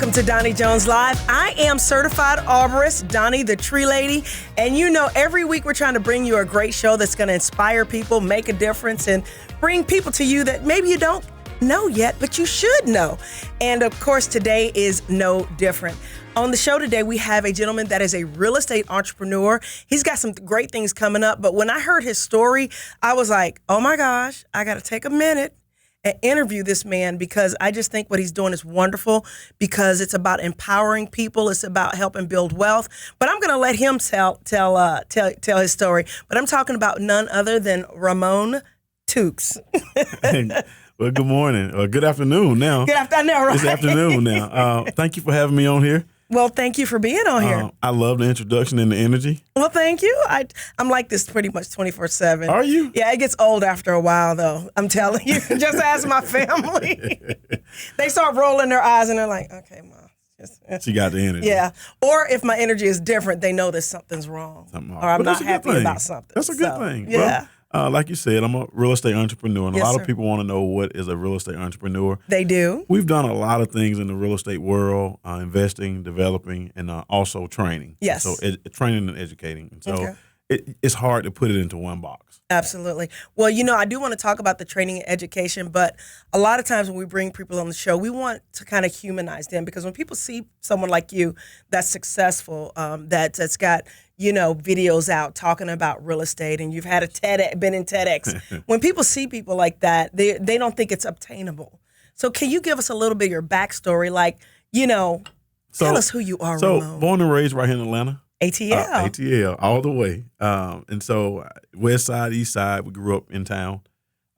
Welcome to Donnie Jones Live. I am certified arborist, Donnie the Tree Lady. And you know, every week we're trying to bring you a great show that's going to inspire people, make a difference, and bring people to you that maybe you don't know yet, but you should know. And of course, today is no different. On the show today, we have a gentleman that is a real estate entrepreneur. He's got some great things coming up. But when I heard his story, I was like, oh my gosh, I got to take a minute and interview this man, because I just think what he's doing is wonderful, because it's about empowering people. It's about helping build wealth. But I'm going to let him tell his story. But I'm talking about none other than Ramon Tukes. Well, good morning, or good afternoon now. Good afternoon, right? It's afternoon now. Thank you for having me on here. Well, thank you for being on here. I love the introduction and the energy. Well, thank you. I'm like this pretty much 24/7. Are you? Yeah, it gets old after a while, though. I'm telling you. Just ask my family. They start rolling their eyes and they're like, okay, Mom. She got the energy. Yeah. Or if my energy is different, they know that something's wrong. Or I'm not happy about something. That's a good thing. Yeah. Well, like you said, I'm a real estate entrepreneur, and Yes, a lot sir. of people want to know what is a real estate entrepreneur. They do. We've done a lot of things in the real estate world, investing, developing, and also training. Yes. So training and educating. And so Okay. it's hard to put it into one box. Absolutely. Well, you know, I do want to talk about the training and education, but a lot of times when we bring people on the show, we want to kind of humanize them, because when people see someone like you that's successful, that's got, you know, videos out talking about real estate, and you've had been in TEDx. When people see people like that, they don't think it's obtainable. So can you give us a little bit of your backstory? Like, you know, tell us who you are, Ramon. Born and raised right here in Atlanta. ATL. ATL, all the way. And so west side, east side, we grew up in town,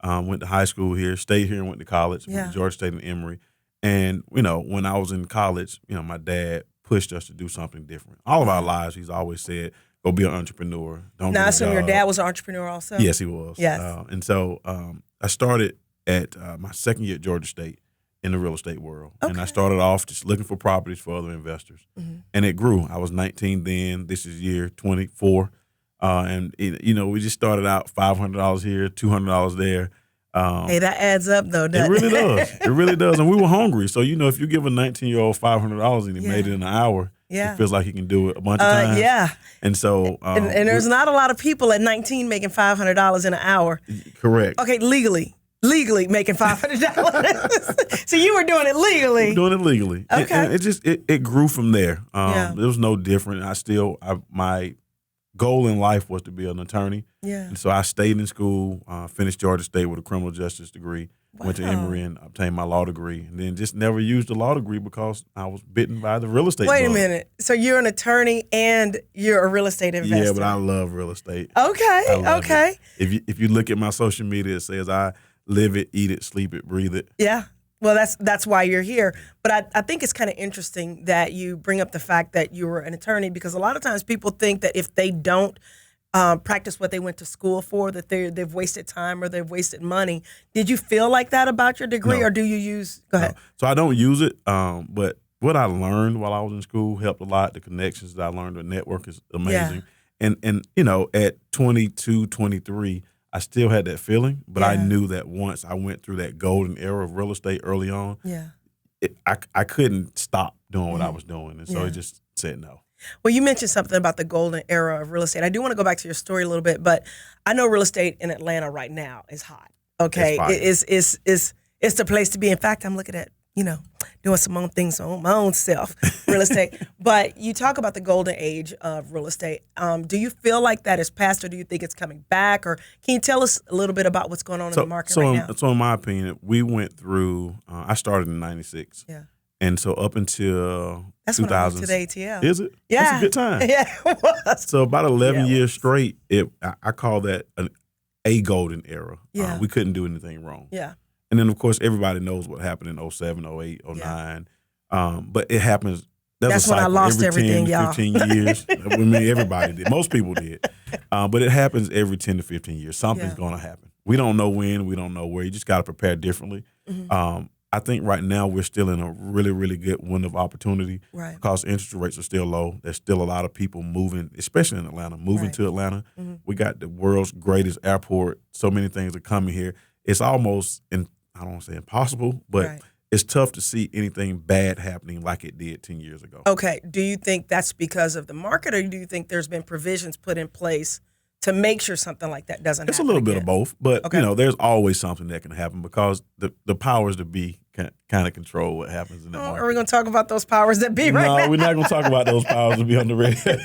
went to high school here, stayed here and went to college, went to Georgia State and Emory. And, you know, when I was in college, you know, my dad pushed us to do something different. All of our lives, he's always said, go be an entrepreneur. Now, I assume your dad was an entrepreneur also? Yes, he was. Yes. And so I started at my second year at Georgia State in the real estate world. Okay. And I started off just looking for properties for other investors. Mm-hmm. And it grew. I was 19 then. This is year 24. And, you know, we just started out $500 here, $200 there. Hey, that adds up, though, doesn't it? Really does. It really does. And we were hungry. So, you know, if you give a 19-year-old $500 and he made it in an hour, it feels like he can do it a bunch of times. Yeah. And so. And there's not a lot of people at 19 making $500 in an hour. Correct. Okay, legally making $500. So you were doing it legally. We're doing it legally. Okay. And it just it grew from there. It was no different. My goal in life was to be an attorney. Yeah. And so I stayed in school, finished Georgia State with a criminal justice degree, went to Emory and obtained my law degree, and then just never used the law degree because I was bitten by the real estate Wait bug. a minute. So you're an attorney and you're a real estate investor. Yeah, but I love real estate. Okay. I love Okay. it. If you look at my social media, it says I live it, eat it, sleep it, breathe it. Yeah. Well, that's why you're here. But I think it's kind of interesting that you bring up the fact that you were an attorney, because a lot of times people think that if they don't practice what they went to school for, that they've wasted time or they've wasted money. Did you feel like that about your degree, or do you use? Go ahead. No. So I don't use it, but what I learned while I was in school helped a lot. The connections that I learned, the network is amazing. Yeah. And you know, at 22, 23, I still had that feeling, but I knew that once I went through that golden era of real estate early on, I couldn't stop doing what I was doing. And so I just said no. Well, you mentioned something about the golden era of real estate. I do want to go back to your story a little bit, but I know real estate in Atlanta right now is hot. Okay, it's the place to be. In fact, I'm looking at, you know, doing some own things on my own self, real estate. But you talk about the golden age of real estate. Do you feel like that is past, or do you think it's coming back? Or can you tell us a little bit about what's going on in the market right now? So in my opinion, we went through, I started in 96. Yeah. And so up until That's 2000s. when I went to the ATL. Is it? Yeah. That's a good time. Yeah, it was. So about 11 years straight, I call that a golden era. Yeah. We couldn't do anything wrong. Yeah. And then, of course, everybody knows what happened in 07, 08, 09. But it happens. That's when I lost everything, y'all. 15 years. I mean, everybody did. Most people did. But it happens every 10 to 15 years. Something's going to happen. We don't know when. We don't know where. You just got to prepare differently. Mm-hmm. I think right now we're still in a really, really good window of opportunity because interest rates are still low. There's still a lot of people moving, especially in Atlanta, moving to Atlanta. Mm-hmm. We got the world's greatest airport. So many things are coming here. It's almost, I don't want to say impossible, but it's tough to see anything bad happening like it did 10 years ago. Okay. Do you think that's because of the market, or do you think there's been provisions put in place to make sure something like that doesn't It's a happen little bit again? of both, but Okay. there's always something that can happen because the powers that be kind of control what happens in that market. Are we going to talk about those powers that be right No, now? we're not going to talk about those powers to be on the radio.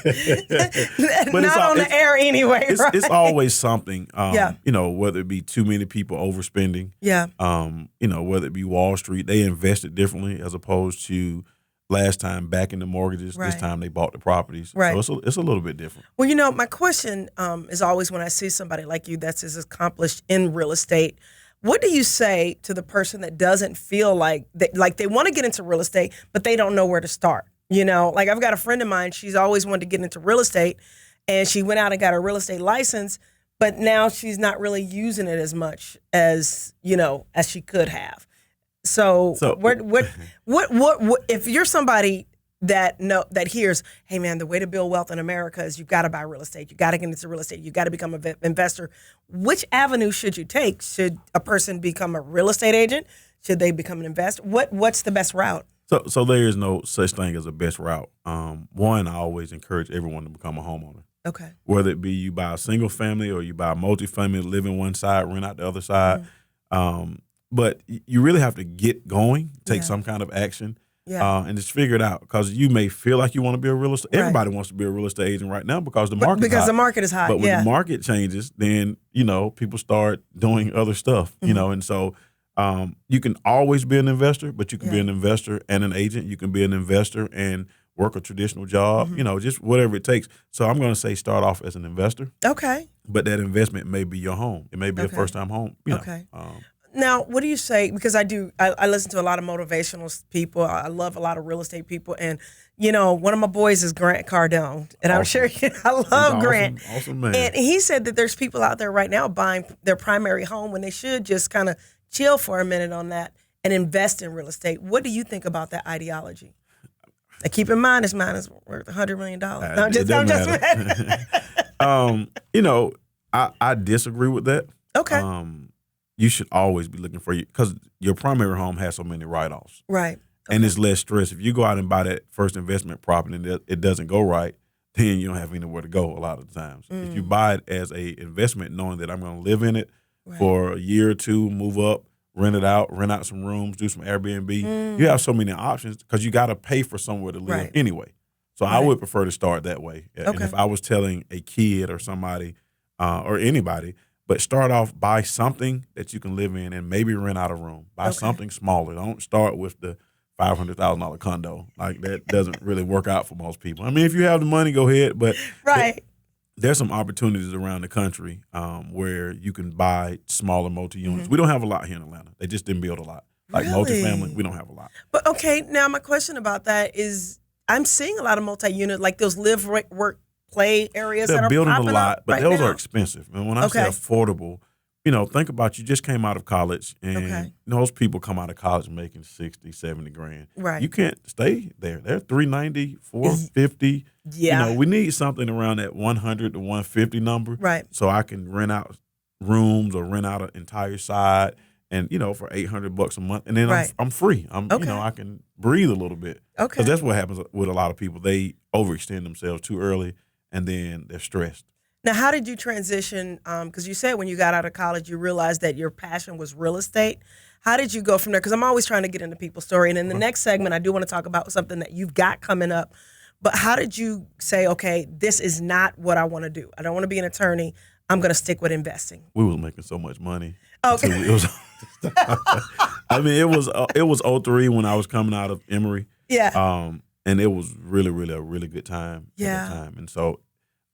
But Not on the air anyway, right? It's always something. Yeah. Whether it be too many people overspending. Yeah. Whether it be Wall Street, they invested differently as opposed to last time back in the mortgages. Right. This time they bought the properties. Right. So it's a little bit different. Well, my question is always when I see somebody like you that's as accomplished in real estate, what do you say to the person that doesn't feel like they want to get into real estate, but they don't know where to start? Like I've got a friend of mine, she's always wanted to get into real estate, and she went out and got a real estate license, but now she's not really using it as much as she could have. So what if you're somebody that hears, hey man, the way to build wealth in America is you've got to buy real estate, you got to get into real estate, you got to become an investor. Which avenue should you take? Should a person become a real estate agent? Should they become an investor? What's the best route? So there is no such thing as a best route. One, I always encourage everyone to become a homeowner. Okay. Whether it be you buy a single family or you buy a multifamily, live in one side, rent out the other side. But you really have to get going, take some kind of action. Yeah. And just figure it out, because you may feel like you want to be a real estate. Right. Everybody wants to be a real estate agent right now because the market the market is hot. But when the market changes, then people start doing other stuff. And so you can always be an investor, but you can be an investor and an agent. You can be an investor and work a traditional job. Just whatever it takes. So I'm going to say start off as an investor. Okay. But that investment may be your home. It may be a first time home. Okay. Now, what do you say? Because I listen to a lot of motivational people. I love a lot of real estate people. And, one of my boys is Grant Cardone. And I'm sure I love Grant. Awesome man. And he said that there's people out there right now buying their primary home when they should just kind of chill for a minute on that and invest in real estate. What do you think about that ideology? Now, keep in mind, this mine is worth $100 million. I'm just I disagree with that. Okay. You should always be looking for because your primary home has so many write-offs. Right. Okay. And it's less stress. If you go out and buy that first investment property and it doesn't go right, then you don't have anywhere to go a lot of the times. If you buy it as a investment, knowing that I'm going to live in it for a year or two, move up, rent out some rooms, do some Airbnb, you have so many options because you got to pay for somewhere to live anyway. So I would prefer to start that way. Okay. And if I was telling a kid or somebody or anybody, but start off, buy something that you can live in and maybe rent out a room. Buy something smaller. Don't start with the $500,000 condo. Like that doesn't really work out for most people. I mean, if you have the money, go ahead. But there's some opportunities around the country where you can buy smaller multi-units. We don't have a lot here in Atlanta. They just didn't build a lot. Like multifamily, we don't have a lot. But okay, now my question about that is I'm seeing a lot of multi-unit, like those live, work, play areas They're that are building popping a lot, up but right those now. are expensive. And when I say affordable, think about you just came out of college and those people come out of college making 60, 70 grand. Right. You can't stay there. They're $390, $450. Yeah. We need something around that 100 to 150 number. Right. So I can rent out rooms or rent out an entire side and for $800 a month, and then I'm free. I can breathe a little bit. Okay. Because that's what happens with a lot of people. They overextend themselves too early, and then they're stressed. Now, how did you transition? Because you said when you got out of college, you realized that your passion was real estate. How did you go from there? Because I'm always trying to get into people's story. And in the next segment, I do want to talk about something that you've got coming up. But how did you say, okay, this is not what I want to do? I don't want to be an attorney. I'm going to stick with investing. We was making so much money. Okay. I mean, it was 2003 when I was coming out of Emory. Yeah. And it was really, really a really good time at the time. And so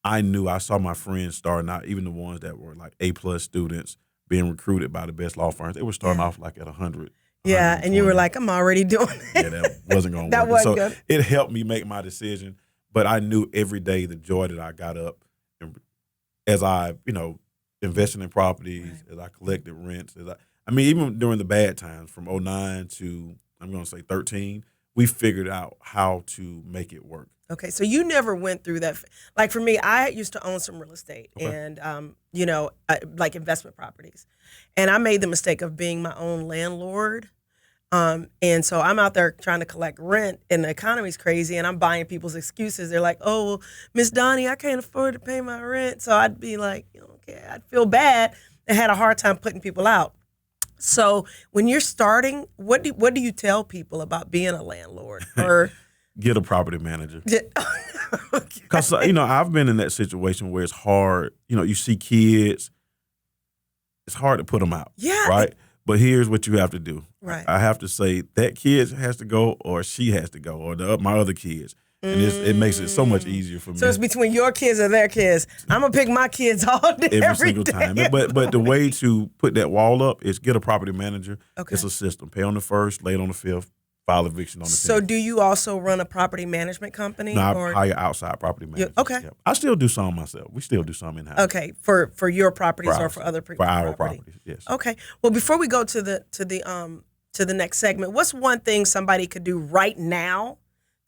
I saw my friends starting out, even the ones that were like A+ students being recruited by the best law firms. They were starting off like at 100. Yeah, and you were like, I'm already doing it. Yeah, that wasn't going to work. That wasn't good. It helped me make my decision, but I knew every day the joy that I got up and as I, invested in properties, as I collected rents, even during the bad times from 2009 to, I'm going to say 2013, we figured out how to make it work. Okay, so you never went through that. Like for me, I used to own some real estate and, like investment properties. And I made the mistake of being my own landlord. And so I'm out there trying to collect rent, and the economy's crazy, and I'm buying people's excuses. They're like, "Oh, well, Miss Donnie, I can't afford to pay my rent." So I'd be like, "Okay," I'd feel bad and had a hard time putting people out. So when you're starting, what do you tell people about being a landlord? Or Get a property manager. Okay. Because, I've been in that situation where it's hard. You see kids, it's hard to put them out. Yeah. Right? But here's what you have to do. Right. I have to say that kid has to go, or she has to go, or my other kids. And it makes it so much easier for me. So it's between your kids or their kids. I'm going to pick my kids all day, every single day. time. But the way to put that wall up is get a property manager. Okay. It's a system. Pay on the 1st, late on the 5th, file eviction on the 10th. So do you also run a property management company? No, I hire outside property managers. Okay. Yeah. I still do some myself. We still do some in-house. Okay, for your properties or for other For our property? properties, yes. Okay. Well, before we go to the next segment, what's one thing somebody could do right now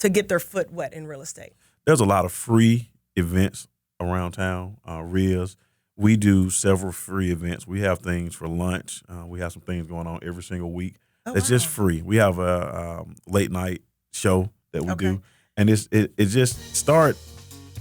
to get their foot wet in real estate? There's a lot of free events around town, RIAs. We do several free events. We have things for lunch. We have some things going on every single week. It's just free. We have a late night show that we do, and it just start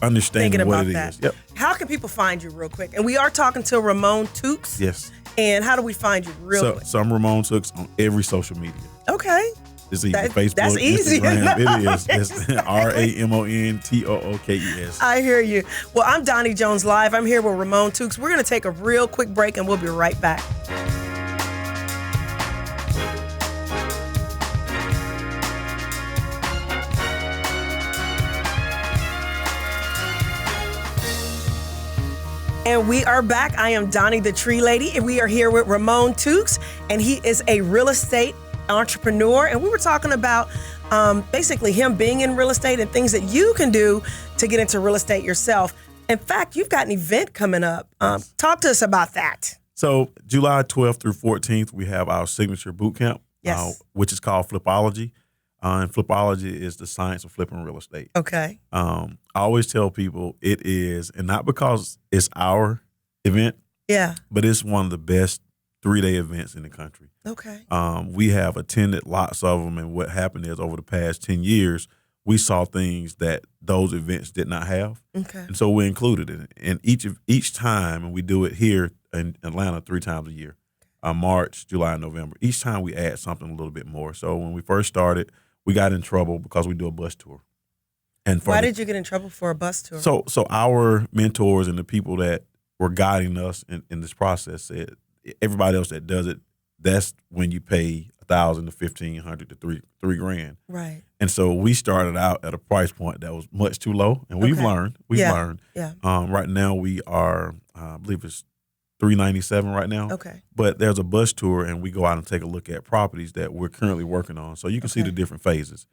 understanding what it is. Yep. How can people find you real quick? And we are talking to Ramon Tukes. Yes. And how do we find you real quick? So I'm Ramon Tukes on every social media. Okay. It's either Facebook, that's easy. Instagram. It is. It's RamonTookes. I hear you. Well, I'm Donnie Jones Live. I'm here with Ramon Tukes. We're going to take a real quick break, and we'll be right back. And we are back. I am Donnie the Tree Lady, and we are here with Ramon Tukes, and he is a real estate entrepreneur. And we were talking about basically him being in real estate and things that you can do to get into real estate yourself. In fact, you've got an event coming up. Talk to us about that. So July 12th through 14th, we have our signature boot camp, which is called Flipology. And Flipology is the science of flipping real estate. Okay. I always tell people it is, and not because it's our event, but it's one of the best 3-day events in the country. Okay. We have attended lots of them, and what happened is over the past 10 years, we saw things that those events did not have. Okay. And so we included it. And each time, and we do it here in Atlanta 3 times a year, March, July, and November. Each time we add something a little bit more. So when we first started, we got in trouble because we do a bus tour. And why did you get in trouble for a bus tour? So our mentors and the people that were guiding us in this process said, everybody else that does it, that's when you pay $1,000 to $1,500 to $3,000. Right. And so we started out at a price point that was much too low, and we've learned. Learned. Yeah. Right now we are, I believe it's $397 right now. Okay. But there's a bus tour, and we go out and take a look at properties that we're currently working on, so you can see the different phases.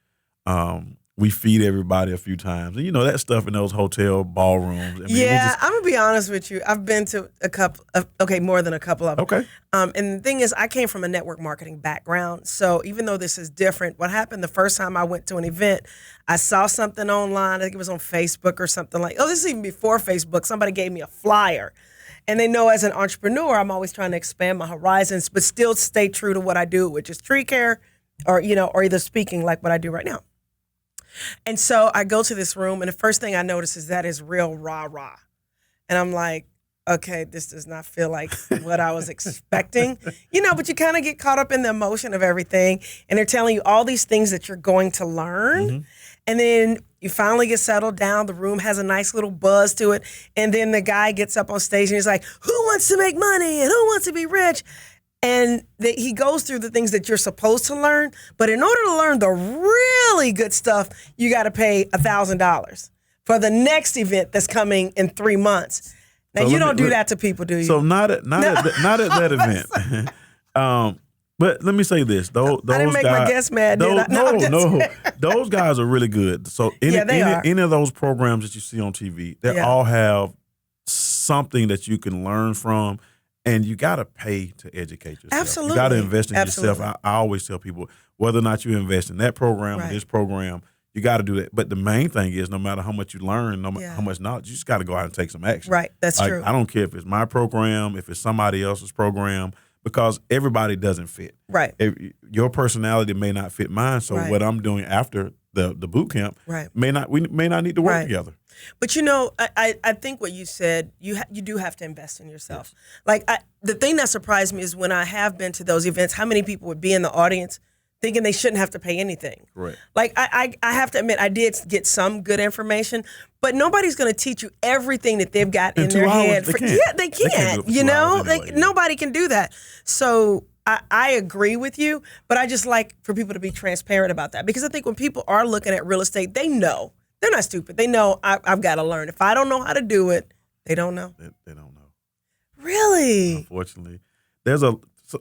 We feed everybody a few times, and that stuff in those hotel ballrooms. I mean, I'm gonna be honest with you. I've been to a couple of, more than a couple of them. Okay. And the thing is, I came from a network marketing background, so even though this is different, what happened the first time I went to an event, I saw something online. I think it was on Facebook or something this is even before Facebook. Somebody gave me a flyer. And they know as an entrepreneur, I'm always trying to expand my horizons, but still stay true to what I do, which is tree care or either speaking like what I do right now. And so I go to this room, and the first thing I notice is that is real rah-rah. And I'm like, okay, this does not feel like what I was expecting. But you kind of get caught up in the emotion of everything, and they're telling you all these things that you're going to learn. Mm-hmm. And then you finally get settled down. The room has a nice little buzz to it. And then the guy gets up on stage and he's like, who wants to make money and who wants to be rich? And he goes through the things that you're supposed to learn. But in order to learn the really good stuff, you got to pay $1,000 for the next event that's coming in 3 months. Now, so you don't do that to people, do you? So not at that event. But let me say this: those I didn't make guys, my guests mad. No, those guys are really good. So any of those programs that you see on TV, they all have something that you can learn from, and you got to pay to educate yourself. Absolutely, you got to invest in yourself. I always tell people whether or not you invest in that program or this program, you got to do that. But the main thing is, no matter how much you learn, no matter how much knowledge, you just got to go out and take some action. Right, that's true. I don't care if it's my program, if it's somebody else's program. because everybody doesn't fit. Right. Your personality may not fit mine. So Right. what I'm doing after the boot camp Right. we may not need to work Right. together. But I think what you said, you do have to invest in yourself. Yes. Like the thing that surprised me is when I have been to those events, how many people would be in the audience thinking they shouldn't have to pay anything. Right. Like I have to admit, I did get some good information, but nobody's going to teach you everything that they've got in their head. They can't. You know, nobody can do that. So I agree with you, but I just like for people to be transparent about that, because I think when people are looking at real estate, they know. They're not stupid. They know I've got to learn. If I don't know how to do it, they don't know. They don't know. Really? Unfortunately, there's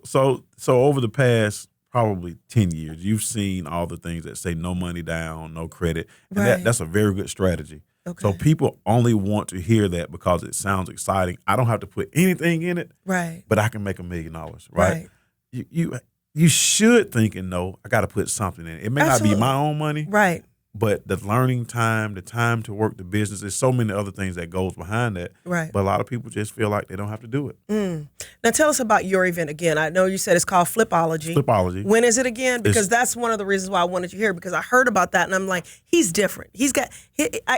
so over the past probably 10 years, you've seen all the things that say no money down, no credit, and Right. that's a very good strategy. Okay. So people only want to hear that because it sounds exciting. I don't have to put anything in it, Right. but I can make $1 million, right? You should think and know I got to put something in it. It may Absolutely. not be my own money, Right. but the learning time, the time to work the business, there's so many other things that goes behind that. Right. But a lot of people just feel like they don't have to do it. Now tell us about your event again. I know you said it's called Flipology. Flipology. When is it again? Because that's one of the reasons why I wanted you here, because I heard about that and I'm like, he's different. He's got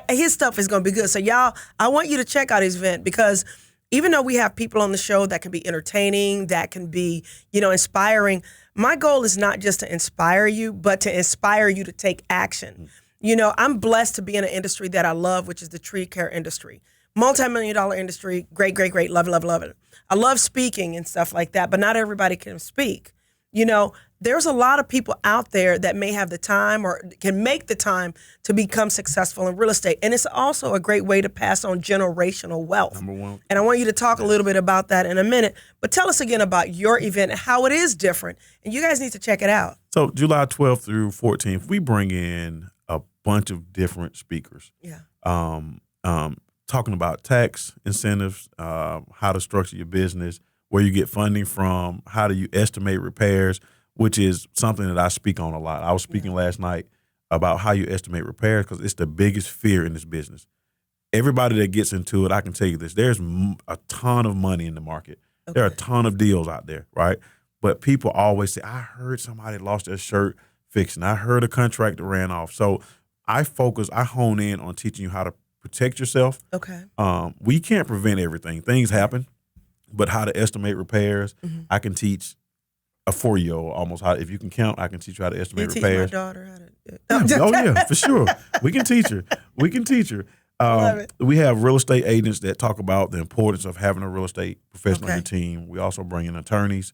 his stuff is going to be good. So y'all, I want you to check out his event, because even though we have people on the show that can be entertaining, that can be, inspiring, my goal is not just to inspire you, but to inspire you to take action. I'm blessed to be in an industry that I love, which is the tree care industry. Multi-million-dollar industry, great, love it. I love speaking and stuff like that, but not everybody can speak. There's a lot of people out there that may have the time or can make the time to become successful in real estate. And it's also a great way to pass on generational wealth. Number one. And I want you to talk a little bit about that in a minute. But tell us again about your event and how it is different. And you guys need to check it out. So July 12th through 14th, we bring in a bunch of different speakers. Yeah. Talking about tax incentives, how to structure your business, where you get funding from, how do you estimate repairs, which is something that I speak on a lot. I was speaking last night about how you estimate repairs, because it's the biggest fear in this business. Everybody that gets into it, I can tell you this, there's a ton of money in the market. Okay. There are a ton of deals out there, right? But people always say, I heard somebody lost their shirt fixing. I heard a contractor ran off. So I hone in on teaching you how to protect yourself. Okay. We can't prevent everything. Things happen, but how to estimate repairs, I can teach a 4-year-old almost how. If you can count, I can teach you how to estimate repairs. Teach my daughter how to. Oh yeah, for sure. We can teach her. Love it. We have real estate agents that talk about the importance of having a real estate professional on your team. We also bring in attorneys,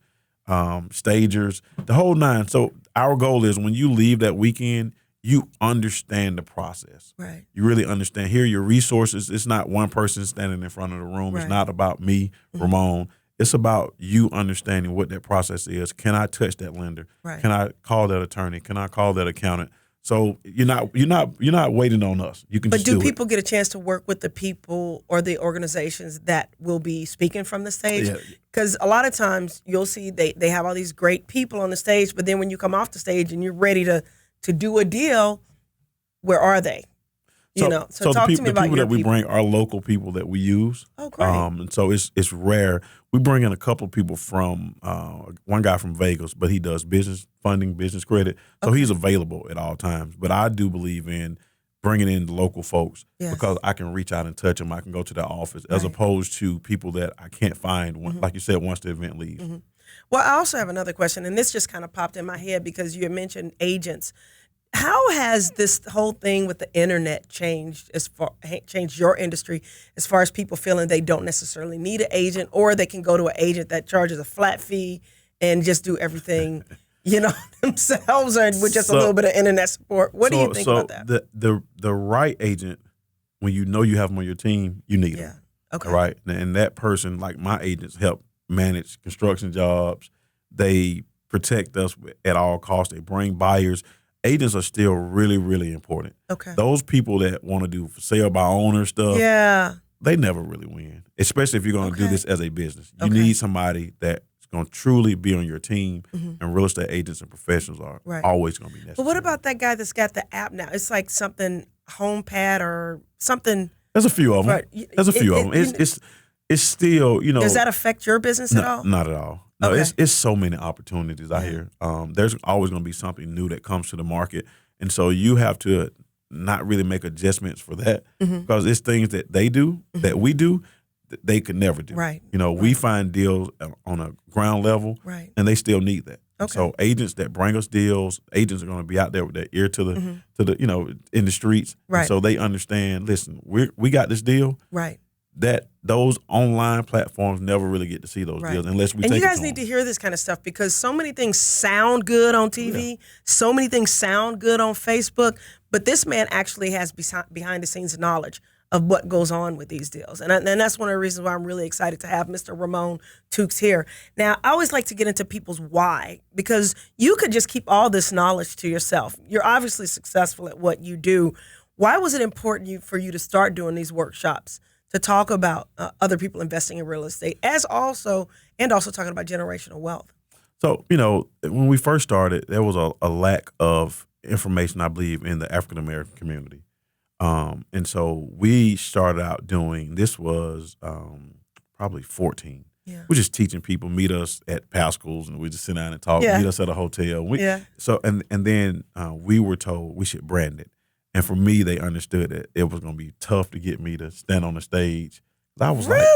stagers, the whole nine. So our goal is when you leave that weekend, you understand the process. Right. You really understand. Here are your resources. It's not one person standing in front of the room. Right. It's not about me, Ramon. It's about you understanding what that process is. Can I touch that lender? Right. Can I call that attorney? Can I call that accountant? So you're not waiting on us. You can. But just do do people get a chance to work with the people or the organizations that will be speaking from the stage? Because a lot of times you'll see they have all these great people on the stage, but then when you come off the stage and you're ready to do a deal, where are they? So talk to me about the people your that we bring are local people that we use. Oh, great. And so it's rare. We bring in a couple of people from one guy from Vegas, but he does business funding, business credit. So he's available at all times. But I do believe in bringing in the local folks because I can reach out and touch them. I can go to their office as opposed to people that I can't find, like you said, once the event leaves. Well, I also have another question, and this just kind of popped in my head because you had mentioned agents. How has this whole thing with the internet changed your industry as far as people feeling they don't necessarily need an agent, or they can go to an agent that charges a flat fee and just do everything, themselves, or with just a little bit of internet support? What do you think about that? The right agent, when you know you have them on your team, you need them. Okay. Right. And that person, like my agents, help manage construction jobs. They protect us at all costs. They bring buyers. Agents are still really, really important. Okay. Those people that want to do for sale by owner stuff, they never really win, especially if you're going to do this as a business. You need somebody that's going to truly be on your team, and real estate agents and professionals are always going to be necessary. But what about that guy that's got the app now? It's like something HomePad or something. There's a few of them. There's a few of them. It's still, Does that affect your business at all? Not at all. No, Okay. it's so many opportunities out here. There's always going to be something new that comes to the market, and so you have to not really make adjustments for that because it's things that they do that we do that they could never do. Right. We find deals on a ground level, Right. and they still need that. Okay. So agents that bring us deals, agents are going to be out there with their ear to the in the streets, Right. And so they understand. Listen, we got this deal. Right. That those online platforms never really get to see those Right. deals unless we and take you guys it need to to hear this kind of stuff because so many things sound good on TV, so many things sound good on Facebook, but this man actually has behind the scenes knowledge of what goes on with these deals. And that's one of the reasons why I'm really excited to have Mr. Ramon Tukes here. Now, I always like to get into people's why because you could just keep all this knowledge to yourself. You're obviously successful at what you do. Why was it important for you to start doing these workshops? To talk about other people investing in real estate, also talking about generational wealth. So, when we first started, there was a lack of information, I believe, in the African American community. And so we started out doing, this was probably 14. Yeah. We're just teaching people, meet us at Pascal's, and we just sit down and talk, meet us at a hotel. So, and then we were told we should brand it. And for me, they understood that it was going to be tough to get me to stand on the stage. I was like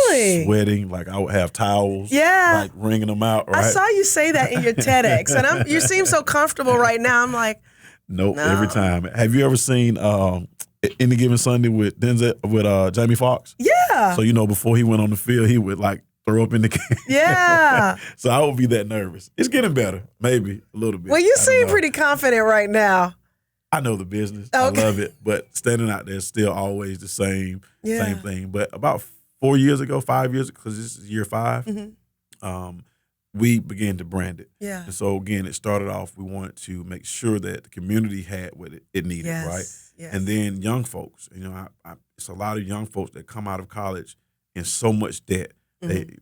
sweating, like I would have towels, like wringing them out. Right? I saw you say that in your TEDx, and you seem so comfortable right now. I'm like, nope, no. Every time. Have you ever seen Any Given Sunday with Jamie Foxx? Yeah. So before he went on the field, he would like throw up in the can. Yeah. So I would be that nervous. It's getting better, maybe a little bit. Well, you seem pretty confident right now. I know the business. Okay. I love it. But standing out there is still always the same thing. But about 5 years ago, because this is year 5, we began to brand it. Yeah. And so, again, it started off, we wanted to make sure that the community had what it needed, right? Yes. And then young folks, it's a lot of young folks that come out of college in so much debt.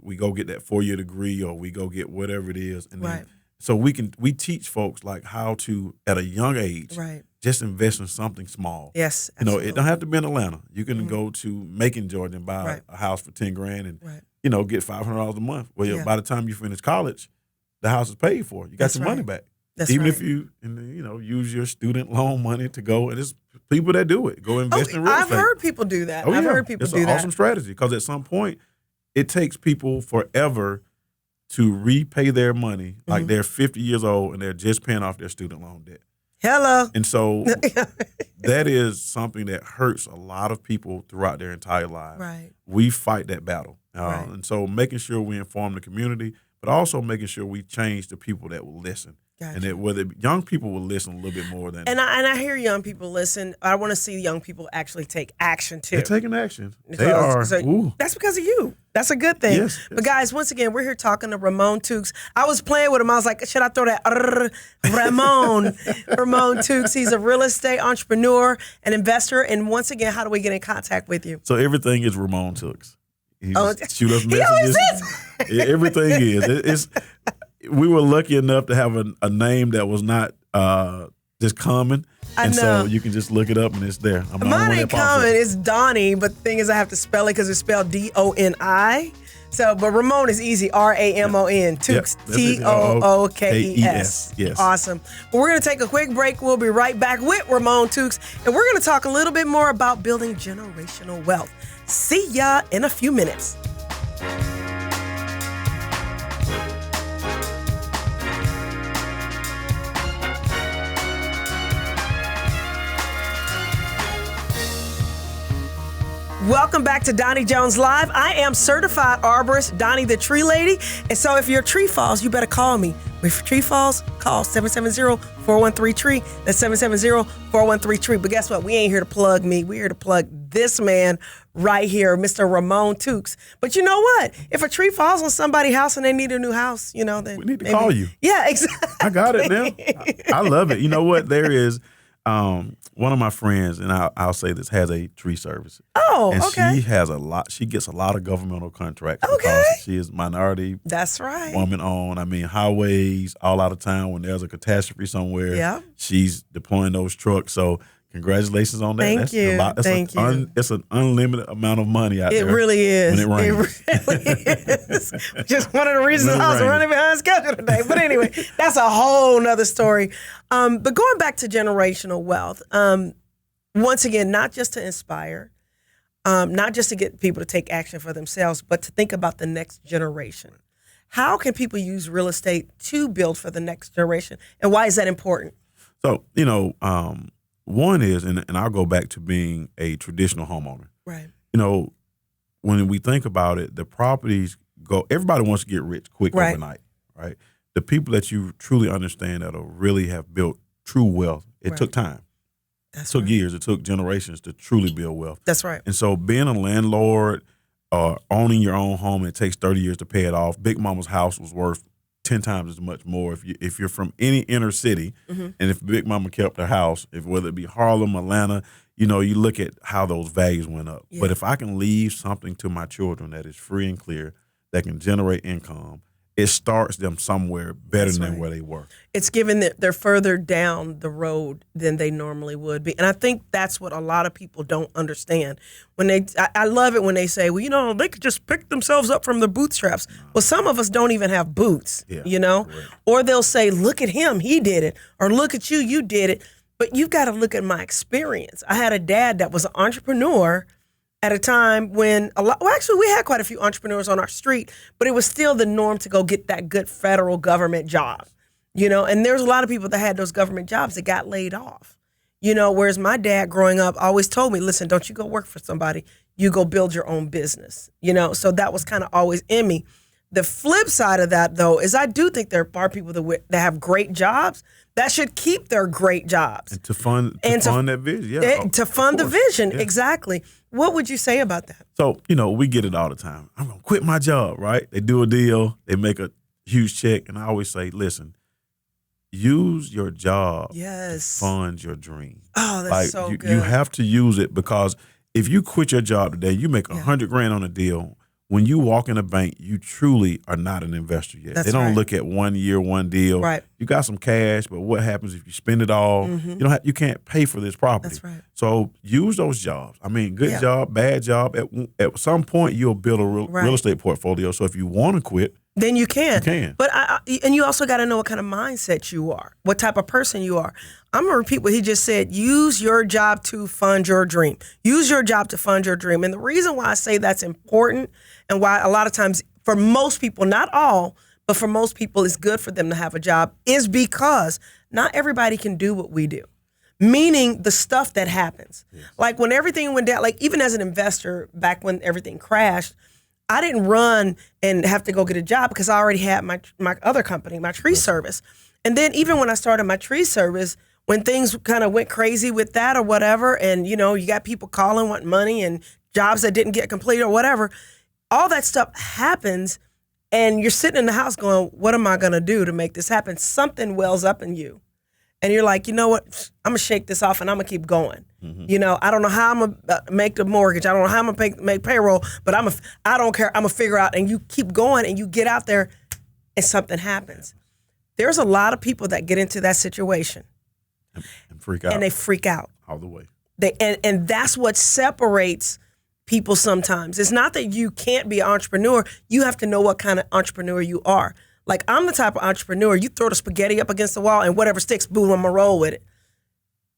We go get that 4-year degree or we go get whatever it is. And then, so we teach folks like how to, at a young age, just invest in something small. Yes, absolutely. It don't have to be in Atlanta. You can go to Macon, Georgia, and buy a house for $10,000 and get $500 a month. Well, by the time you finish college, the house is paid for. You got your money back. Even if you use your student loan money to go, and it's people that do it. Go invest in real estate. I've heard people do that. I've heard people do that. It's an awesome strategy because at some point, it takes people forever to repay their money, like they're 50 years old and they're just paying off their student loan debt. Hello. And so that is something that hurts a lot of people throughout their entire lives. Right. We fight that battle. And so making sure we inform the community, but also making sure we change the people that will listen. Gotcha. And that whether young people will listen a little bit more than. And I hear young people listen. I want to see young people actually take action too. They're taking action. They are. That's because of you. That's a good thing. Yes. But guys, once again, we're here talking to Ramon Tukes. I was playing with him. I was like, should I throw that? Ramon Tukes. He's a real estate entrepreneur, an investor. And once again, how do we get in contact with you? So everything is Ramon Tukes. Shoot us messages. He always is. Everything is. We were lucky enough to have a name that was not just common. And so you can just look it up and it's there. Mine ain't common. It's Donnie, but the thing is I have to spell it because it's spelled D-O-N-I. So, but Ramon is easy, R-A-M-O-N. Tukes, T-O-O-K-E-S. Yes. Awesome. Well, we're going to take a quick break. We'll be right back with Ramon Tukes, and we're going to talk a little bit more about building generational wealth. See ya in a few minutes. Welcome back to Donnie Jones Live. I am certified arborist Donnie the Tree Lady. And so if your tree falls, you better call me. If your tree falls, call 770-413-TREE. That's 770-413-TREE. But guess what? We ain't here to plug me. We're here to plug this man right here, Mr. Ramon Tukes. But you know what? If a tree falls on somebody's house and they need a new house, then we need to call you. Yeah, exactly. I got it now. I love it. You know what? There is one of my friends, and I'll say this, has a tree service. Oh, and okay. She gets a lot of governmental contracts. Okay. Because she is minority. That's right. Woman owned. I mean, highways all out of town. When there's a catastrophe somewhere, she's deploying those trucks. So Congratulations on that. Thank you. A lot. Thank you. It's an unlimited amount of money out there. It really is. When it rains. It really is. Just one of the reasons I was running behind schedule today. But anyway, that's a whole nother story. But going back to generational wealth, once again, not just to inspire, not just to get people to take action for themselves, but to think about the next generation. How can people use real estate to build for the next generation? And why is that important? So, one is, and I'll go back to being a traditional homeowner. Right. When we think about it, the properties everybody wants to get rich quick Right. overnight, right? The people that you truly understand that'll really have built true wealth, it Right. took time. That's It took right. years. It took generations to truly build wealth. That's right. And so being a landlord or owning your own home, it takes 30 years to pay it off. Big Mama's house was worth 10 times as much more if you're from any inner city, Mm-hmm. and if Big Mama kept her house, whether it be Harlem, Atlanta, you look at how those values went up. Yeah. But if I can leave something to my children that is free and clear, that can generate income, it starts them somewhere better That's than right. where they were. It's given that they're further down the road than they normally would be. And I think that's what a lot of people don't understand. I love it when they say, well, they could just pick themselves up from the bootstraps. Well, some of us don't even have boots, Correct. Or they'll say, look at him, he did it. Or look at you, you did it. But you've got to look at my experience. I had a dad that was an entrepreneur at a time when we had quite a few entrepreneurs on our street, but it was still the norm to go get that good federal government job, and there's a lot of people that had those government jobs that got laid off, whereas my dad growing up always told me, listen, don't you go work for somebody, you go build your own business, so that was kind of always in me. The flip side of that, though, is I do think there are people that have great jobs that should keep their great jobs. And to fund that vision, To fund the vision, yeah. exactly. What would you say about that? So, we get it all the time. I'm going to quit my job, right? They do a deal, they make a huge check, and I always say, listen, use your job to fund your dream. Oh, that's so good. You have to use it, because if you quit your job today, you make $100,000 on a deal. When you walk in a bank, you truly are not an investor yet. That's they don't right. look at 1 year, one deal. Right. You got some cash, but what happens if you spend it all? You can't pay for this property. That's right. So use those jobs. I mean, good Yeah. job, bad job. At some point, you'll build a Right. real estate portfolio. So if you want to quit, Then you can. You can. But and you also got to know what kind of mindset you are, what type of person you are. I'm going to repeat what he just said. Use your job to fund your dream. Use your job to fund your dream. And the reason why I say that's important, and why a lot of times for most people, not all, but for most people it's good for them to have a job, is because not everybody can do what we do. Meaning the stuff that happens. Yes. Like when everything went down, like even as an investor back when everything crashed, I didn't run and have to go get a job because I already had my other company, my tree service. And then even when I started my tree service, when things kind of went crazy with that or whatever, and you got people calling, wanting money and jobs that didn't get completed or whatever, all that stuff happens and you're sitting in the house going, what am I going to do to make this happen? Something wells up in you. And you're like, you know what? I'm going to shake this off and I'm going to keep going. Mm-hmm. I don't know how I'm going to make the mortgage. I don't know how I'm going to make payroll, but I don't care. I'm going to figure out. And you keep going and you get out there and something happens. There's a lot of people that get into that situation. And freak out. And they freak out. All the way. And that's what separates people sometimes. It's not that you can't be an entrepreneur. You have to know what kind of entrepreneur you are. Like, I'm the type of entrepreneur, you throw the spaghetti up against the wall and whatever sticks, boom, I'm going to roll with it.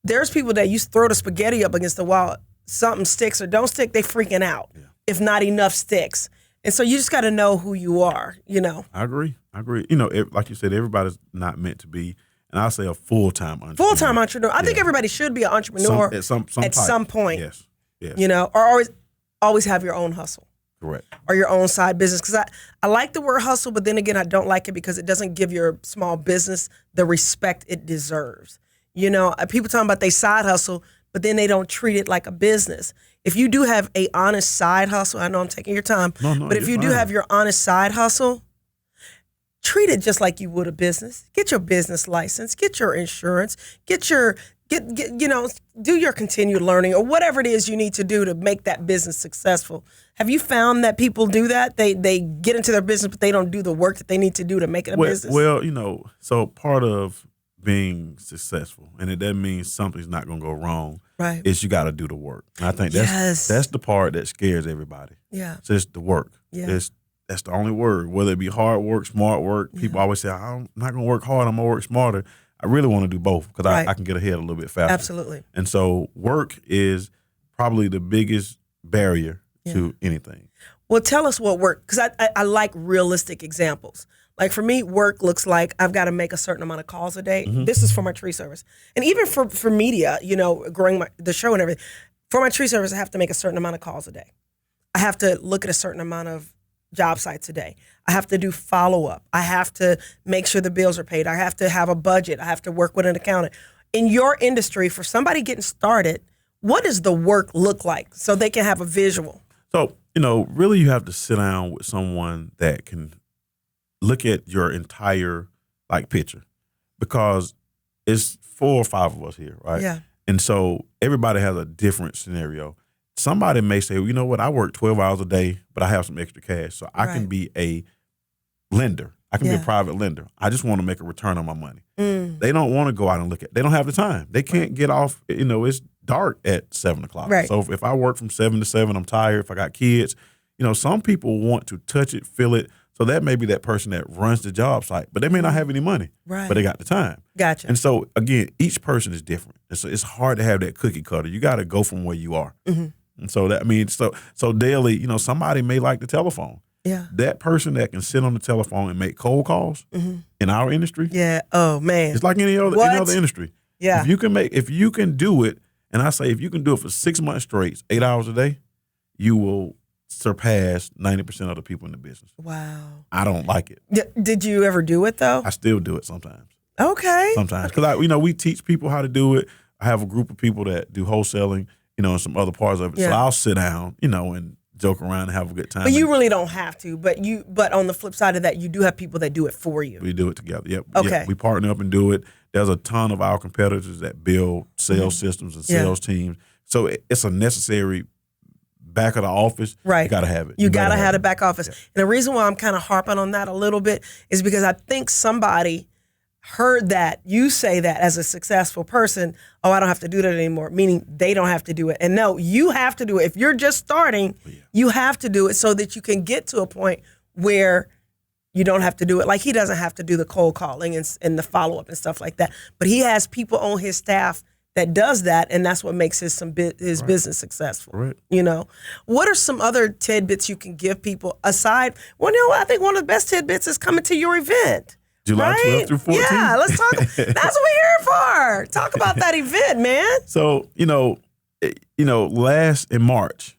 There's people that you throw the spaghetti up against the wall, something sticks or don't stick, they freaking out if not enough sticks. And so you just got to know who you are, I agree. Like you said, everybody's not meant to be, and I'll say a full-time entrepreneur. Full-time entrepreneur. I think everybody should be an entrepreneur at some point. Yes. Or always have your own hustle. Correct. Or your own side business. Because I like the word hustle, but then again, I don't like it because it doesn't give your small business the respect it deserves. People talking about they side hustle, but then they don't treat it like a business. If you do have a honest side hustle, I know I'm taking your time, but if you do have your honest side hustle, treat it just like you would a business. Get your business license, get your insurance, do your continued learning or whatever it is you need to do to make that business successful. Have you found that people do that? They get into their business, but they don't do the work that they need to do to make it a business? Well, so part of being successful, and it doesn't mean something's not going to go wrong. Right. It's you got to do the work. And I think Yes. that's the part that scares everybody. Yeah. So it's the work. Yeah. That's the only word. Whether it be hard work, smart work. People always say, I'm not going to work hard. I'm going to work smarter. I really want to do both because Right. I can get ahead a little bit faster. Absolutely. And so work is probably the biggest barrier to anything. Well, tell us what work, because I like realistic examples. Like for me, work looks like I've got to make a certain amount of calls a day. This is for my tree service. And even for media, growing the show and everything, for my tree service, I have to make a certain amount of calls a day. I have to look at a certain amount of job sites a day. I have to do follow-up. I have to make sure the bills are paid. I have to have a budget. I have to work with an accountant. In your industry, for somebody getting started, what does the work look like so they can have a visual? So, really you have to sit down with someone that can look at your entire picture, because it's 4 or 5 of us here, right? Yeah. And so everybody has a different scenario. Somebody may say, well, you know what, I work 12 hours a day, but I have some extra cash, so I can be a lender. I can be a private lender. I just want to make a return on my money. They don't want to go out and look at. They don't have the time. They can't get off. It's dark at 7 o'clock. Right. So if I work from 7 to 7, I'm tired. If I got kids, some people want to touch it, feel it. So that may be that person that runs the job site, but they may not have any money. Right. But they got the time. Gotcha. And so again, each person is different. And so it's hard to have that cookie cutter. You got to go from where you are. And so that means so daily, somebody may like the telephone. Yeah. That person that can sit on the telephone and make cold calls in our industry. Yeah. Oh man. It's like any other industry. Yeah. If you can do it, and I say if you can do it for 6 months straight, 8 hours a day, you will surpass 90% of the people in the business. Wow. I don't like it. Did you ever do it though? I still do it sometimes. Okay. Sometimes. Because we teach people how to do it. I have a group of people that do wholesaling, and some other parts of it. Yeah. So I'll sit down, and joke around and have a good time. But you really don't have to. But on the flip side of that, you do have people that do it for you. We do it together. Yep. Okay. Yep. We partner up and do it. There's a ton of our competitors that build sales systems and sales teams. So it's a necessary back of the office. Right. You got to have it. You got to have the back office. Yeah. And the reason why I'm kind of harping on that a little bit is because I think somebody heard that you say that as a successful person, oh, I don't have to do that anymore, meaning they don't have to do it. And no, you have to do it. If you're just starting, you have to do it so that you can get to a point where you don't have to do it. Like he doesn't have to do the cold calling and the follow-up and stuff like that. But he has people on his staff that does that, and that's what makes his business successful. Right. What are some other tidbits you can give people aside? Well, I think one of the best tidbits is coming to your event. July 12th through 14th. Yeah, let's talk. That's what we're here for. Talk about that event, man. So, last in March,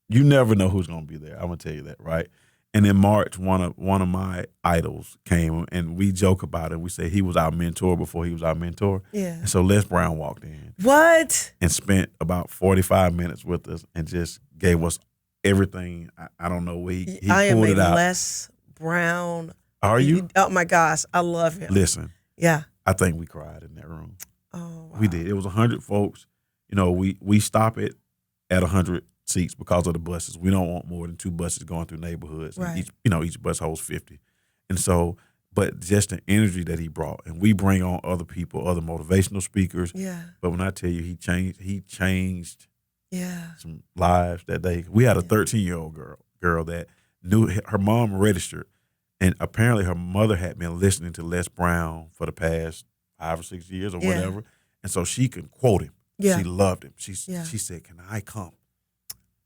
you never know who's going to be there. I'm going to tell you that, right? And in March, one of my idols came, and we joke about it. We say he was our mentor before he was our mentor. Yeah. And so Les Brown walked in. What? And spent about 45 minutes with us and just gave us everything. I don't know where he pulled it out. Les Brown. Are you? Oh my gosh, I love him. Listen. Yeah. I think we cried in that room. Oh, wow. We did. It was 100 folks. We stop it at 100 seats because of the buses. We don't want more than 2 buses going through neighborhoods. Right. And each bus holds 50. And so, but just the energy that he brought, and we bring on other people, other motivational speakers. Yeah. But when I tell you, he changed some lives that day. We had a 13-year-old girl that knew her mom registered, and apparently her mother had been listening to Les Brown for the past 5 or 6 years or whatever, and so she could quote him. Yeah. She loved him. She said, "Can I come?"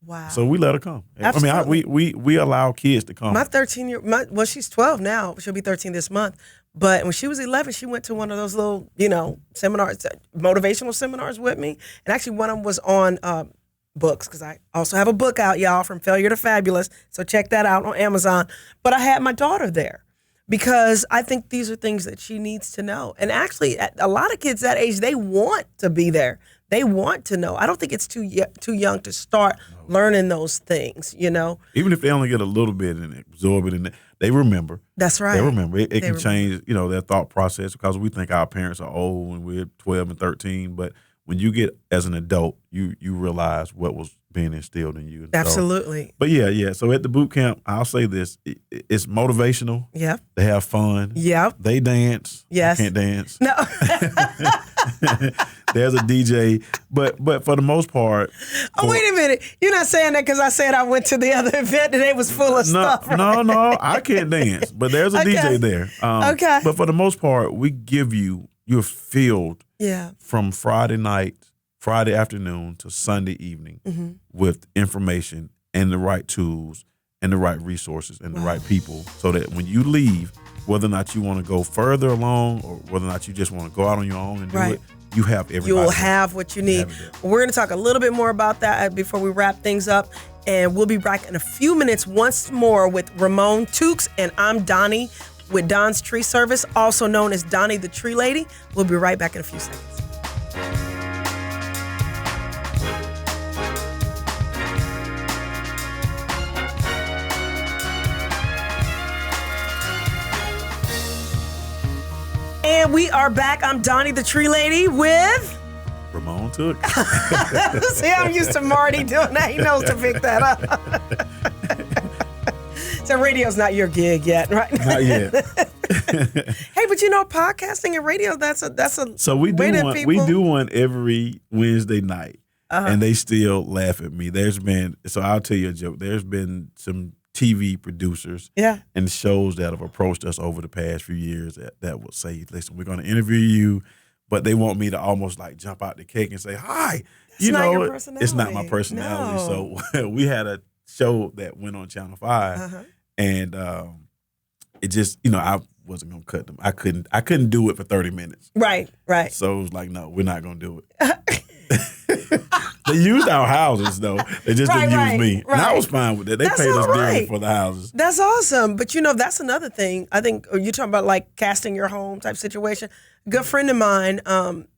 Wow. So we let her come. Absolutely. I mean, we allow kids to come. My 13-year, she's 12 now. She'll be 13 this month. But when she was 11, she went to one of those little, seminars, motivational seminars with me. And actually one of them was on books, because I also have a book out, y'all, From Failure to Fabulous. So check that out on Amazon. But I had my daughter there because I think these are things that she needs to know. And actually, a lot of kids that age, they want to be there. They want to know. I don't think it's too young to start learning those things, Even if they only get a little bit and absorb it, and they remember. That's right. They remember. It can change, their thought process, because we think our parents are old when we're 12 and 13, but when you get as an adult, you realize what was being instilled in you. And Absolutely. But yeah. So at the boot camp, I'll say this: it's motivational. Yeah. They have fun. Yeah. They dance. Yes. I can't dance. No. There's a DJ, but for the most part. Oh, wait a minute! You're not saying that because I said I went to the other event and it was full of stuff. Right? No, I can't dance, but there's a DJ there. Okay. But for the most part, we give you're filled. Yeah. From Friday afternoon to Sunday evening with information and the right tools and the right resources and the right people, so that when you leave, whether or not you want to go further along or whether or not you just want to go out on your own and do it, you have everything. You'll have what you need. We're going to talk a little bit more about that before we wrap things up, and we'll be back in a few minutes once more with Ramon Tukes, and I'm Donnie with Don's Tree Service, also known as Donnie the Tree Lady. We'll be right back in a few seconds. And we are back. I'm Donnie the Tree Lady with Ramon Tukes. See, I'm used to Marty doing that. He knows to pick that up. So radio's not your gig yet, right? Not yet. Hey, but podcasting and radio, that's a So we do one every Wednesday night, and they still laugh at me. So I'll tell you a joke. There's been some TV producers and shows that have approached us over the past few years that will say, listen, we're going to interview you, but they want me to almost like jump out the cake and say, hi. It's not your personality. It's not my personality. No. So we had a show that went on Channel 5, and it just, I wasn't going to cut them. I couldn't do it for 30 minutes. Right. So it was like, no, we're not going to do it. They used our houses, though. They just didn't use me. Right. And I was fine with that. They paid us dearly for the houses. That's awesome. But, that's another thing. I think you're talking about like casting your home type situation. A good friend of mine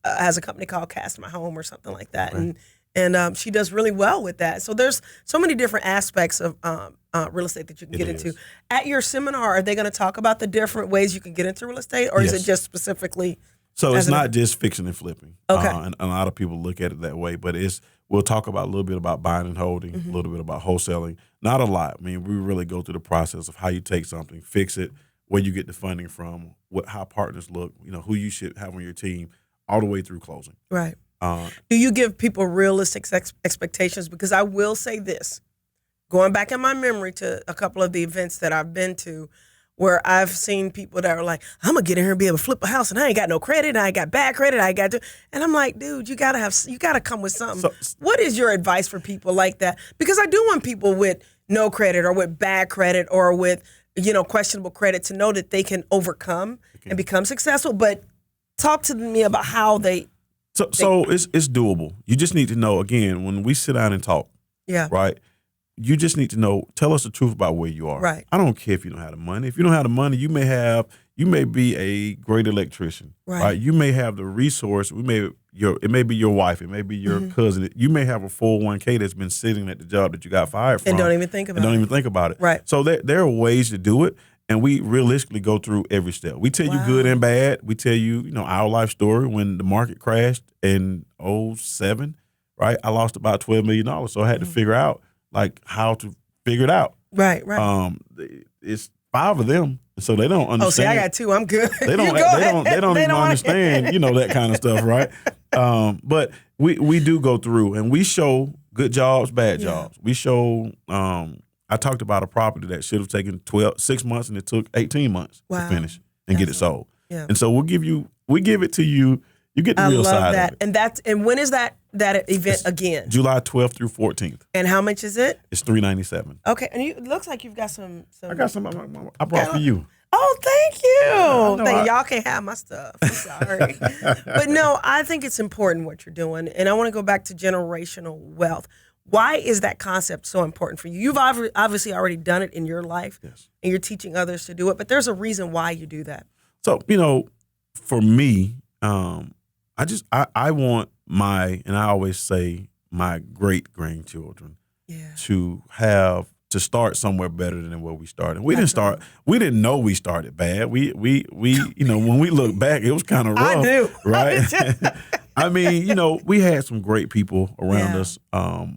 has a company called Cast My Home or something like that. Right. And she does really well with that. So there's so many different aspects of real estate that you can get into. At your seminar, are they going to talk about the different ways you can get into real estate, or is it just specifically? So it's not just fixing and flipping. Okay. And a lot of people look at it that way, but we'll talk about a little bit about buying and holding, a little bit about wholesaling. Not a lot. I mean, we really go through the process of how you take something, fix it, where you get the funding from, how partners look, who you should have on your team, all the way through closing. Right. Do you give people realistic expectations? Because I will say this, going back in my memory to a couple of the events that I've been to, where I've seen people that are like, I'm gonna get in here and be able to flip a house, and I ain't got no credit, I ain't got bad credit, and I'm like, dude, you gotta come with something. So, what is your advice for people like that? Because I do want people with no credit or with bad credit or with questionable credit to know that they can overcome and become successful. But talk to me about how they. So it's doable. You just need to know, again, when we sit down and talk, right? You just need to know, tell us the truth about where you are. Right. I don't care if you don't have the money. If you don't have the money, you may be a great electrician. Right. You may have the resource. It may be your wife. It may be your cousin. You may have a 401k that's been sitting at the job that you got fired from. And don't even think about it. Right. So there are ways to do it. And we realistically go through every step. We tell you good and bad. We tell you, our life story when the market crashed in 2007, right? I lost about $12 million. So I had to figure out how to figure it out. Right. It's 5 of them, so they don't understand. Oh, see, I got 2. I'm good. They don't even understand, that kind of stuff, right? But we do go through, and we show good jobs, bad jobs. We show. I talked about a property that should have taken 6 months, and it took 18 months to finish and get it sold. Yeah. And so we give it to you. You get the real side of it. And when is that event again? July 12th through 14th. And how much is it? It's $397. Okay, and it looks like you've got some. I got some. I brought for you. Oh, thank you. Y'all can't have my stuff. I'm sorry. But no, I think it's important what you're doing, and I want to go back to generational wealth. Why is that concept so important for you? You've obviously already done it in your life, and you're teaching others to do it, but there's a reason why you do that. So, for me, I want and I always say my great-grandchildren to start somewhere better than where we started. We didn't know we started bad. We when we look back, it was kind of rough. I do. Right? I mean, we had some great people around Yeah. us.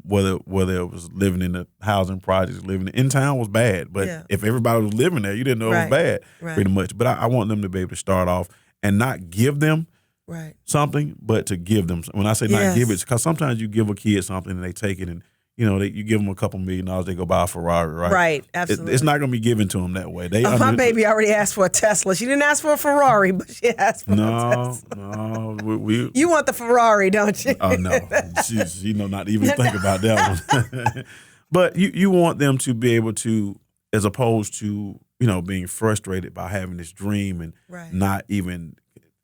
Whether it was living in the housing projects, living in town was bad. But Yeah. if everybody was living there, you didn't know it was Right. bad, Right. pretty much. But I want them to be able to start off and not give them Right. something, but to give them. When I say not Yes. give it, because sometimes you give a kid something and they take it and you give them a couple $1 million, they go buy a Ferrari, right? Right. Absolutely. It's not going to be given to them that way. My baby already asked for a Tesla. She didn't ask for a Ferrari, but she asked for a Tesla. No, we You want the Ferrari, don't you? Oh no, she not even think about that one. But you want them to be able to, as opposed to being frustrated by having this dream and Right. not even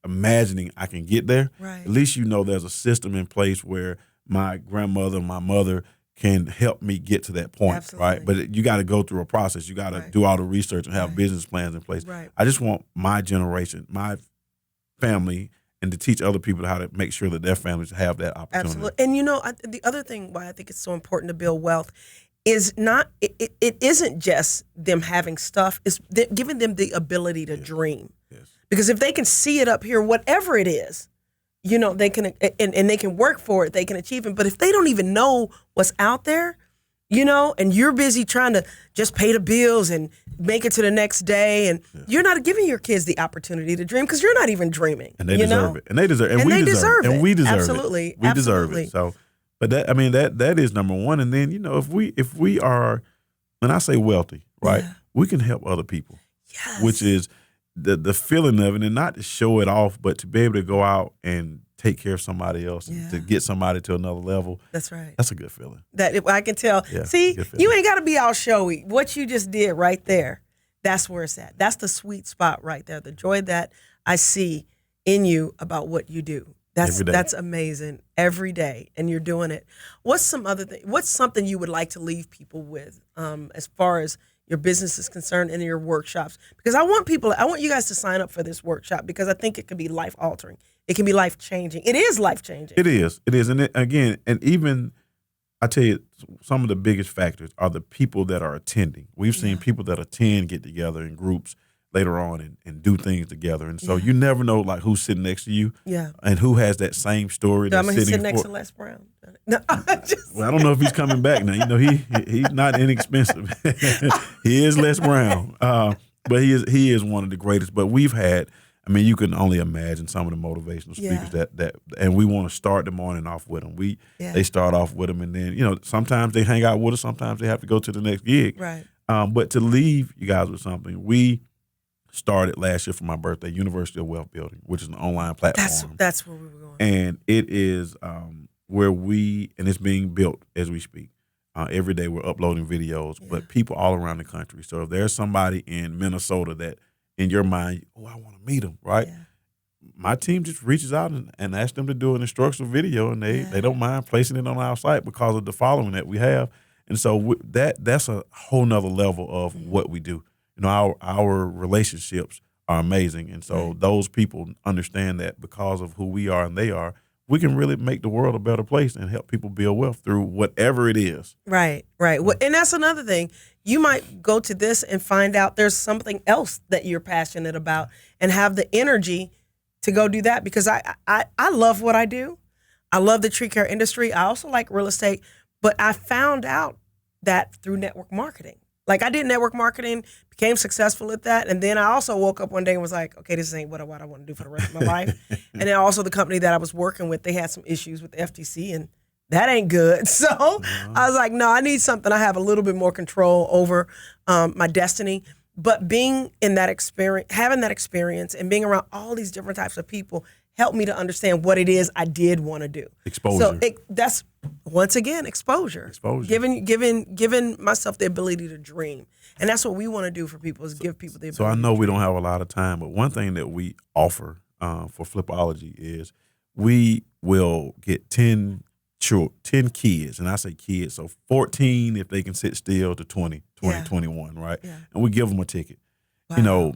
imagining I can get there. Right. At least there's a system in place where my grandmother, my mother can help me get to that point, Absolutely. right? But you got to go through a process. You got to Right. do all the research and have Right. business plans in place. Right. I just want my generation, my family, and to teach other people how to make sure that their families have that opportunity. Absolutely. And the other thing why I think it's so important to build wealth is not it isn't just them having stuff, it's giving them the ability to dream. Yes. Because if they can see it up here, whatever it is, they can and they can work for it, they can achieve it. But if they don't even know what's out there, and you're busy trying to just pay the bills and make it to the next day, and you're not giving your kids the opportunity to dream because you're not even dreaming. And they deserve it. And they deserve it. And we deserve it. And we deserve Absolutely. it. We deserve Absolutely. it. So, but that is number one. And then, if we are, when I say wealthy, right, Yeah. we can help other people, Yes. which is the feeling of it, and not to show it off, but to be able to go out and take care of somebody else and to get somebody to another level. That's right. That's a good feeling. I can tell. Yeah, See, good feeling. you ain't got to be all showy. What you just did right there, that's where it's at. That's the sweet spot right there. The joy that I see in you about what you do. Every day. That's amazing every day, and you're doing it. What's something you would like to leave people with, as far as your business is concerned and your workshops? Because I want you guys to sign up for this workshop because I think it could be life altering. It can be life changing. It is life changing. It is. And even I tell you, some of the biggest factors are the people that are attending. We've seen people that attend get together in groups later on and do things together. And so you never know who's sitting next to you and who has that same story. I'm that's going to sit sitting next to Les Brown. No, Well, I don't know if he's coming back now. He's not inexpensive. He is Les Brown, but he is one of the greatest. But we've had, you can only imagine some of the motivational speakers that and we want to start the morning off with them. They start off with them, and then sometimes they hang out with us. Sometimes they have to go to the next gig. Right. But to leave you guys with something, we started last year for my birthday, University of Wealth Building, which is an online platform. That's where we were going. And it is where and it's being built as we speak. Every day we're uploading videos, but people all around the country. So if there's somebody in Minnesota that in your mind, I want to meet them, right? Yeah. My team just reaches out and asks them to do an instructional video, and they don't mind placing it on our site because of the following that we have. And so that's a whole nother level of what we do. Our relationships are amazing. And so those people understand that because of who we are and they are, we can really make the world a better place and help people build wealth through whatever it is. Right. Well, and that's another thing. You might go to this and find out there's something else that you're passionate about and have the energy to go do that, because I love what I do. I love the tree care industry. I also like real estate, but I found out that through network marketing. Like, I did network marketing, became successful at that, and then I also woke up one day and was like, okay, this ain't what I want to do for the rest of my life. And then also the company that I was working with, they had some issues with the FTC, and that ain't good. So I was like, no, I need something I have a little bit more control over my destiny. But being in that experience, having that experience and being around all these different types of people helped me to understand what it is I did want to do. Exposure. So that's, once again, exposure. Exposure. Giving myself the ability to dream. And that's what we want to do for people, is give people the ability. So I know we don't have a lot of time, but one thing that we offer for Flipology is we will get 10 kids, and I say kids, so 14 if they can sit still to 20, 21, right? Yeah. And we give them a ticket. Wow.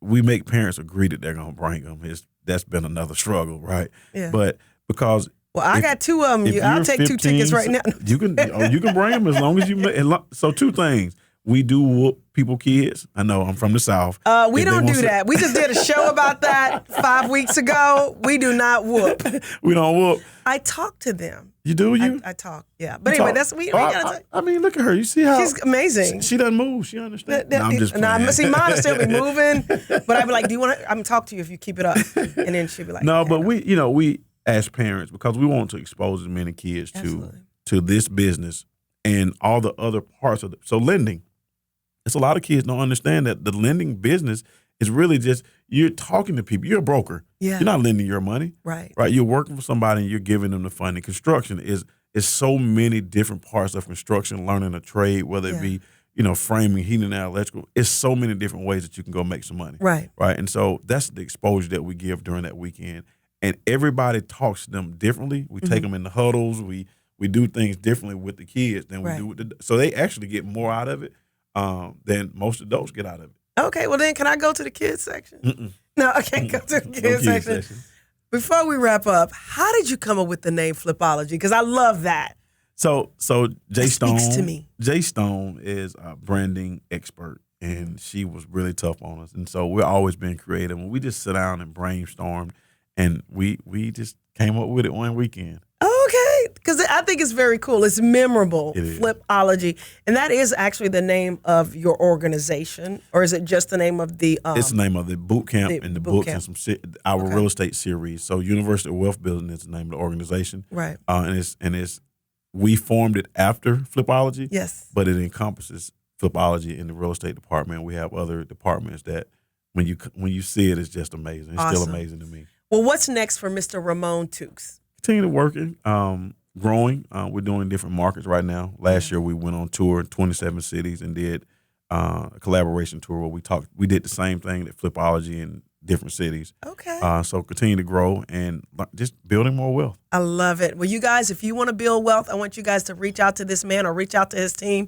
We make parents agree that they're going to bring them. That's been another struggle, right? Yeah. But because I got two of them. I'll take 2 tickets right now. You can bring them as long as you make. So 2 things. We do whoop people kids. I know I'm from the South. We don't do that. We just did a show about that 5 weeks ago. We do not whoop. We don't whoop. I talk to them. You do, you? I talk, yeah. But anyway, that's we gotta. I mean, look at her. You see how she's amazing. She doesn't move. She understands. No, I'm just playing. See, mine will still be moving, but I'd be like, "Do you want to? I'm gonna talk to you if you keep it up." And then she'd be like, "No," but we as parents, because we want to expose as many kids to this business and all the other parts of it. So lending, it's a lot of kids don't understand that the lending business is really just you're talking to people. You're a broker. Yeah. You're not lending your money. Right. Right. You're working for somebody and you're giving them the funding. Construction is so many different parts of construction, learning a trade, whether it be, framing, heating, and electrical. It's so many different ways that you can go make some money. Right. Right. And so that's the exposure that we give during that weekend. And everybody talks to them differently. We take them in the huddles. We do things differently with the kids than we do with so they actually get more out of it than most adults get out of it. Okay, well then, can I go to the kids section? No, I can't go to the kids section. Before we wrap up, how did you come up with the name Flipology? Because I love that. So Jay Stone speaks to me. Jay Stone is a branding expert, and she was really tough on us. And so we're always being creative. And we just sit down and brainstormed, and we just came up with it one weekend. Okay, because I think it's very cool. It's memorable. It is. Flipology, and that is actually the name of your organization, or is it just the name of the? It's the name of the boot camp and the books camp. and our real estate series. So University of Wealth Building is the name of the organization, right? And we formed it after Flipology, yes, but it encompasses Flipology in the real estate department. We have other departments that when you see it, it's just amazing. It's still amazing to me. Well, what's next for Mr. Ramon Tukes? Continue to working, growing. We're doing different markets right now. Last year we went on tour in 27 cities and did a collaboration tour where we did the same thing at Flipology in different cities. Okay. So continue to grow and just building more wealth. I love it. Well, you guys, if you want to build wealth, I want you guys to reach out to this man or reach out to his team.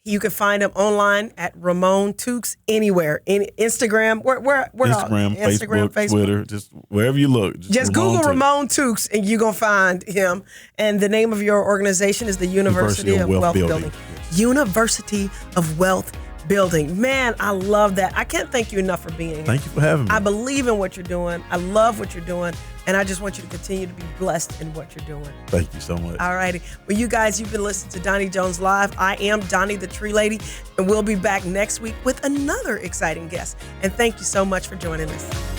You can find him online at Ramon Tukes anywhere. Instagram, where Instagram, Facebook, Twitter, just wherever you look. Just Google Ramon Tukes and you're going to find him. And the name of your organization is the University of Wealth Building. Yes. University of Wealth Building. Man, I love that. I can't thank you enough for being here. Thank you for having me. I believe in what you're doing. I love what you're doing. And I just want you to continue to be blessed in what you're doing. Thank you so much. All righty. Well, you guys, you've been listening to Donnie Jones Live. I am Donnie the Tree Lady, and we'll be back next week with another exciting guest. And thank you so much for joining us.